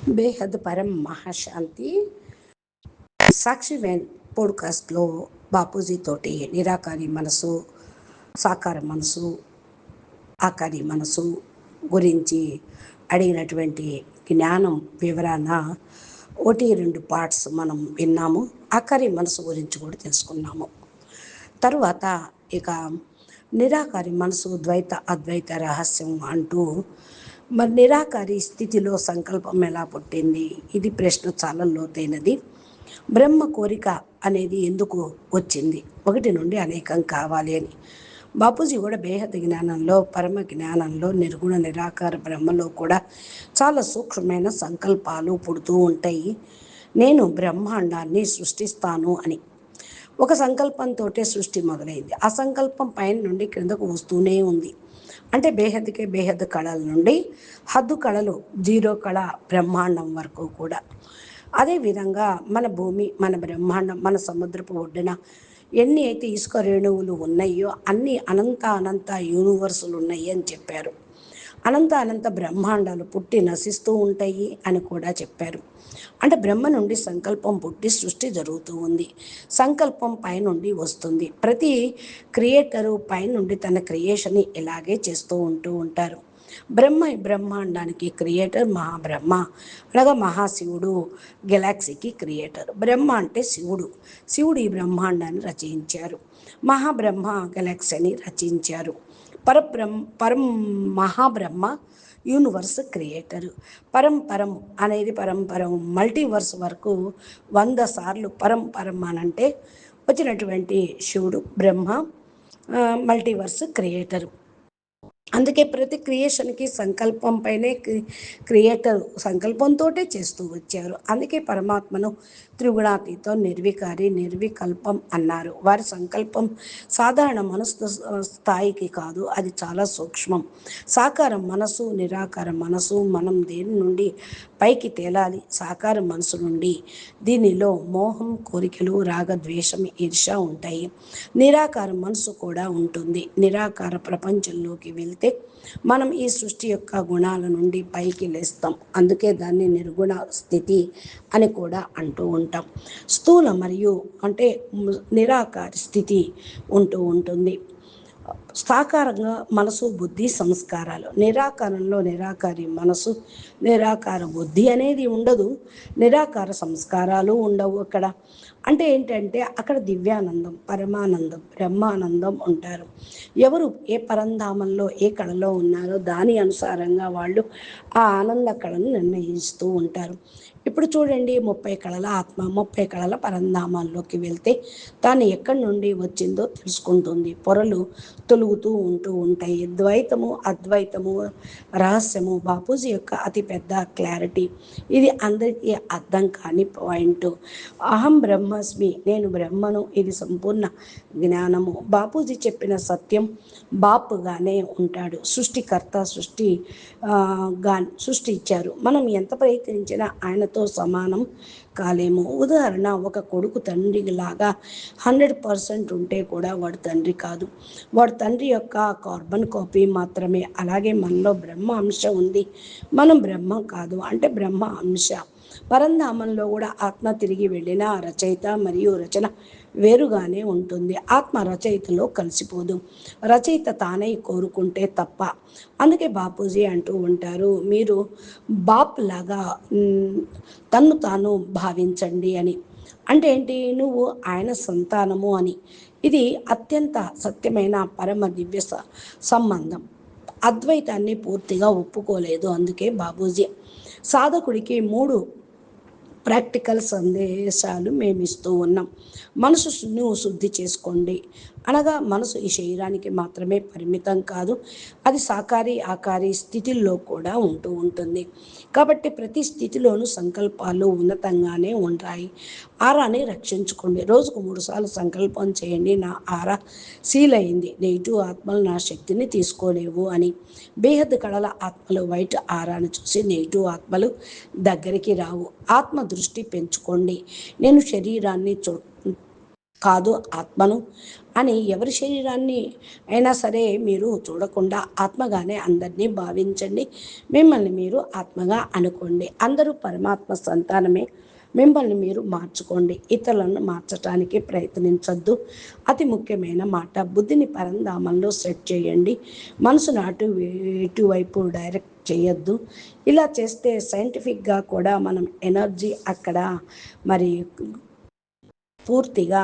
బేహద్ పరం మహాశాంతి సాక్షి వెన్ పోడ్కాస్ట్లో బాపూజీ తోటి నిరాకారి మనసు, సాకార మనసు, ఆకారి మనసు గురించి అడిగినటువంటి జ్ఞానం వివరణ 1-2 పార్ట్స్ మనం విన్నాము. ఆకారి మనసు గురించి కూడా తెలుసుకున్నాము. తరువాత ఇక నిరాకారి మనసు ద్వైత అద్వైత రహస్యం అంటూ, మరి నిరాకారి స్థితిలో సంకల్పం ఎలా పుట్టింది? ఇది ప్రశ్న చాలా లోతైనది. బ్రహ్మ కోరిక అనేది ఎందుకు వచ్చింది? ఒకటి నుండి అనేకం కావాలి అని. బాపూజీ కూడా బేహద్ జ్ఞానంలో, పరమ జ్ఞానంలో, నిర్గుణ నిరాకార బ్రహ్మలో కూడా చాలా సూక్ష్మమైన సంకల్పాలు పుడుతూ ఉంటాయి. నేను బ్రహ్మాండాన్ని సృష్టిస్తాను అని ఒక సంకల్పంతో సృష్టి మొదలైంది. ఆ సంకల్పం పైన నుండి క్రిందకు వస్తూనే ఉంది. అంటే బేహద్కే బేహద్ కళల నుండి హద్దు కళలు, 0 కళ బ్రహ్మాండం వరకు కూడా. అదేవిధంగా మన భూమి, మన బ్రహ్మాండం, మన సముద్రపు ఒడ్డున ఎన్ని అయితే ఇసుక రేణువులు ఉన్నాయో అన్ని అనంత యూనివర్సులు ఉన్నాయి అని చెప్పారు. అనంత బ్రహ్మాండాలు పుట్టి నశిస్తూ ఉంటాయి అని కూడా చెప్పారు. అంటే బ్రహ్మ నుండి సంకల్పం పుట్టి సృష్టి జరుగుతూ ఉంది. సంకల్పం పైనుండి వస్తుంది. ప్రతి క్రియేటరు పైనుండి తన క్రియేషన్ని ఇలాగే చేస్తూ ఉంటారు. బ్రహ్మాండానికి క్రియేటర్ మహాబ్రహ్మ, అనగా మహాశివుడు, గెలాక్సీకి క్రియేటర్. బ్రహ్మ అంటే శివుడు ఈ బ్రహ్మాండాన్ని రచయించారు. మహాబ్రహ్మ గెలాక్సీని రచించారు. పరం మహాబ్రహ్మ యూనివర్స్ క్రియేటరు. పరం అనేది పరం మల్టీవర్స్ వరకు 100 సార్లు పరం అనంటే వచ్చినటువంటి శివుడు బ్రహ్మ మల్టీవర్స్ క్రియేటరు. అందుకే ప్రతి క్రియేషన్కి సంకల్పం పైనే క్రియేటర్ సంకల్పంతో చేస్తూ వచ్చారు. అందుకే పరమాత్మను త్రిగుణాతీతం, నిర్వికారి, నిర్వికల్పం అన్నారు. వారి సంకల్పం సాధారణ మనసు స్థాయికి కాదు, అది చాలా సూక్ష్మం. సాకార మనసు, నిరాకార మనసు, మనం దేని నుండి పైకి తేలాలి? సాకార మనసు నుండి. దీనిలో మోహం, కోరికలు, రాగద్వేషం, ఈర్ష ఉంటాయి. నిరాకార మనసు కూడా ఉంటుంది. నిరాకార ప్రపంచంలోకి వెళ్తే మనం ఈ సృష్టి యొక్క గుణాల నుండి పైకి లేస్తాం. అందుకే దాన్ని నిర్గుణ స్థితి అని కూడా అంటూ ఉంటాం. స్థూల మరియు అంటే నిరాకార స్థితి ఉంటుంది. సాకారంగా మనసు, బుద్ధి, సంస్కారాలు. నిరాకారంలో నిరాకారి మనసు, నిరాకార బుద్ధి అనేది ఉండదు. నిరాకార సంస్కారాలు ఉండవు అక్కడ. అంటే ఏంటంటే అక్కడ దివ్యానందం, పరమానందం, బ్రహ్మానందం ఉంటారు. ఎవరు ఏ పరంధామంలో ఏ కళలో ఉన్నారో దాని అనుసారంగా వాళ్ళు ఆ ఆనంద కళను నిర్ణయిస్తూ ఉంటారు. ఇప్పుడు చూడండి, 30 కళల ఆత్మ 30 కళల పరంధామాల్లోకి వెళ్తే తాను ఎక్కడి నుండి వచ్చిందో తెలుసుకుంటుంది. పొరలు తొలుగుతూ ఉంటాయి. ద్వైతము, అద్వైతము, రహస్యము బాపూజీ యొక్క అతిపెద్ద క్లారిటీ. ఇది అందరికీ అర్థం కాని పాయింట్. అహం బ్రహ్మస్మి, నేను బ్రహ్మను, ఇది సంపూర్ణ జ్ఞానము. బాపూజీ చెప్పిన సత్యం బాపుగానే ఉంటాడు. సృష్టికర్త సృష్టి ఇచ్చారు. మనం ఎంత ప్రయత్నించినా ఆయనతో సమానం కాలేము. ఉదాహరణ, ఒక కొడుకు తండ్రి లాగా 100% ఉంటే కూడా వాడు తండ్రి కాదు. వాడు తండ్రి యొక్క కార్బన్ కాపీ మాత్రమే. అలాగే మనలో బ్రహ్మ అంశ ఉంది, మనం బ్రహ్మ కాదు. అంటే బ్రహ్మ అంశ. పరంధామంలో కూడా ఆత్మ తిరిగి వెళ్ళిన రచయిత మరియు రచన వేరుగానే ఉంటుంది. ఆత్మ రచయితలో కలిసిపోదు. రచయిత తానే కోరుకుంటే తప్ప. అందుకే బాపూజీ అంటూ ఉంటారు, మీరు బాప్ లాగా తన్ను తాను భావించండి అని. అంటే ఏంటి? నువ్వు ఆయన సంతానము అని. ఇది అత్యంత సత్యమైన పరమ దివ్య సంబంధం. అద్వైతాన్ని పూర్తిగా ఒప్పుకోలేదు. అందుకే బాపూజీ సాధకుడికి 3 ప్రాక్టికల్ సందేశాలు మేము ఇస్తూ ఉన్నాం. మనసును శుద్ధి చేసుకోండి, అనగా మనసు ఈ శరీరానికి మాత్రమే పరిమితం కాదు, అది సాకారి ఆకారి స్థితిల్లో కూడా ఉంటుంది. కాబట్టి ప్రతి స్థితిలోనూ సంకల్పాలు ఉన్నతంగానే ఉంటాయి. ఆరాని రక్షించుకోండి. రోజుకు 3 సార్లు సంకల్పం చేయండి, నా ఆరా సీల్ అయింది, నెగిటివ్ ఆత్మలు నా శక్తిని తీసుకోలేవు అని. బేహద్ కళల ఆత్మలు వైట్ ఆరాను చూసి నెగిటివ్ ఆత్మలు దగ్గరికి రావు. ఆత్మ దృష్టి పెంచుకోండి. నేను శరీరాన్ని కాదు ఆత్మను అని ఎవరి శరీరాన్ని అయినా సరే మీరు చూడకుండా ఆత్మగానే అందరినీ భావించండి. మిమ్మల్ని మీరు ఆత్మగా అనుకోండి. అందరూ పరమాత్మ సంతానమే. మిమ్మల్ని మీరు మార్చుకోండి. ఇతరులను మార్చడానికి ప్రయత్నించొద్దు. అతి ముఖ్యమైన మాట, బుద్ధిని పరంధామంలో సెట్ చేయండి. మనసును ఇటువైపు డైరెక్ట్ చేయొద్దు. ఇలా చేస్తే సైంటిఫిక్గా కూడా మనం ఎనర్జీ అక్కడ మరి పూర్తిగా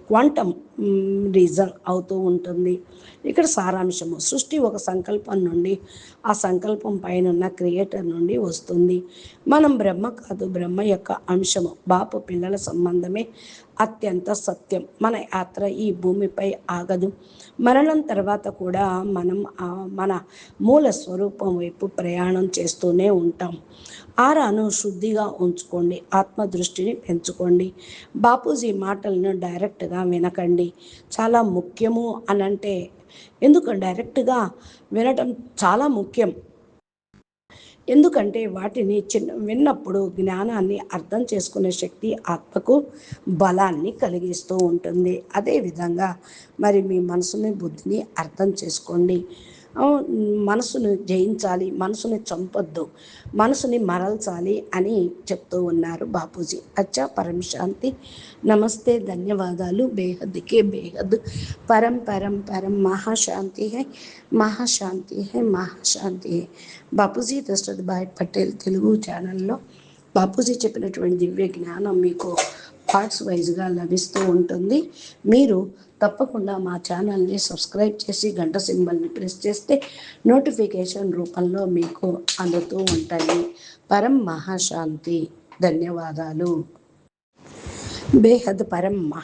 క్వాంటమ్ రీజన్ అవుతూ ఉంటుంది. ఇక్కడ సారాంశము, సృష్టి ఒక సంకల్పం నుండి, ఆ సంకల్పం పైన ఉన్న క్రియేటర్ నుండి వస్తుంది. మనం బ్రహ్మ కాదు, బ్రహ్మ యొక్క అంశము. బాపు పిల్లల సంబంధమే అత్యంత సత్యం. మన యాత్ర ఈ భూమిపై ఆగదు. మరణం తర్వాత కూడా మనం మన మూల స్వరూపం వైపు ప్రయాణం చేస్తూనే ఉంటాం. ఆరాను శుద్ధిగా ఉంచుకోండి. ఆత్మదృష్టిని పెంచుకోండి. బాపూజీ మాటలను డైరెక్ట్గా వినకండి. చాలా ముఖ్యము అనంటే ఎందుకు డైరెక్ట్గా వినటం చాలా ముఖ్యం. ఎందుకంటే వాటిని విన్నప్పుడు జ్ఞానాన్ని అర్థం చేసుకునే శక్తి ఆత్మకు బలాన్ని కలిగిస్తూ ఉంటుంది. అదేవిధంగా మరి మీ మనసుని బుద్ధిని అర్థం చేసుకోండి. మనసును జయించాలి, మనసుని చంపొద్దు, మనసుని మరల్చాలి అని చెప్తూ ఉన్నారు బాపూజీ. అచ్చా, పరం శాంతి. నమస్తే, ధన్యవాదాలు. బేహద్కే బేహద్ పరం పరం పరం మహాశాంతి హై, మహాశాంతి హై, మహాశాంతి హై. బాపూజీ దశరథ్ భాయ్ పటేల్ తెలుగు ఛానల్లో బాపూజీ చెప్పినటువంటి దివ్య జ్ఞానం మీకు పార్ట్స్ వైజ్గా లభిస్తూ ఉంటుంది. మీరు తప్పకుండా మా ఛానల్ని సబ్స్క్రైబ్ చేసి గంట సింబల్ని ప్రెస్ చేస్తే నోటిఫికేషన్ రూపంలో మీకు అందుతూ ఉంటాయి. పరం మహాశాంతి. ధన్యవాదాలు. బేహద్ పరం మహా